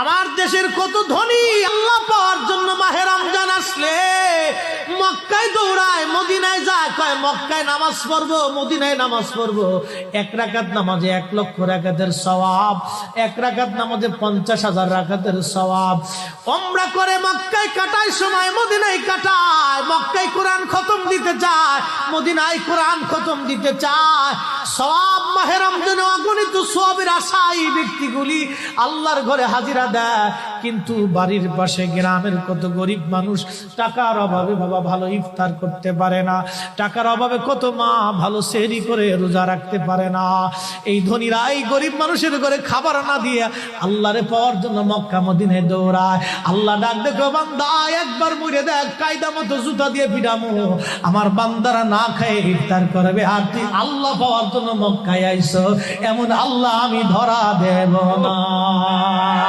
আমার দেশের কত ধনী আল্লাহ পাওয়ার জন্য মাহে রমজান আসলে মক্কায় দৌড়ায়, মদিনায় যায়, কয় মক্কায় নামাজ পড়বো, মদিনায় নামাজ পড়বো। 1 রাকাত নামাজে 1 লক্ষ রাকাতের সওয়াব, 1 রাকাত নামাজে 50,000 রাকাতের সওয়াব। উমরা করে মক্কায় কাটায় সময় মদিনায় কাটায়, মক্কায় কোরআন খতম দিতে চায়, মদিনায় কোরআন খতম দিতে চায়। সওয়াব মাহে রমজানে অগণিত সওয়াবের আশায় ব্যক্তিগুলি আল্লাহর ঘরে হাজিরা দেয়, কিন্তু বাড়ির পাশে গ্রামের কত গরিব মানুষ টাকার অভাবে বাবা ভালো ইফতার করতে পারে না, টাকার অভাবে কত মা ভালো সেহরি করে রোজা রাখতে পারে না। এই ধনীরা এই গরিব মানুষের ঘরে খাবার না দিয়ে আল্লাহরে পাওয়ার জন্য মক্কা মদিনায় দৌড়ায়। আল্লাহ ডাক দেখো, বান্দা একবার মরে দেখ, কায়দা মতো জুতা দিয়ে পিটামো, আমার বান্দারা না খায় ইফতার করবে, আর তুই আল্লাহ পাওয়ার জন্য মক্কায় আইছো, এমন আল্লাহ আমি ধরা দেব না।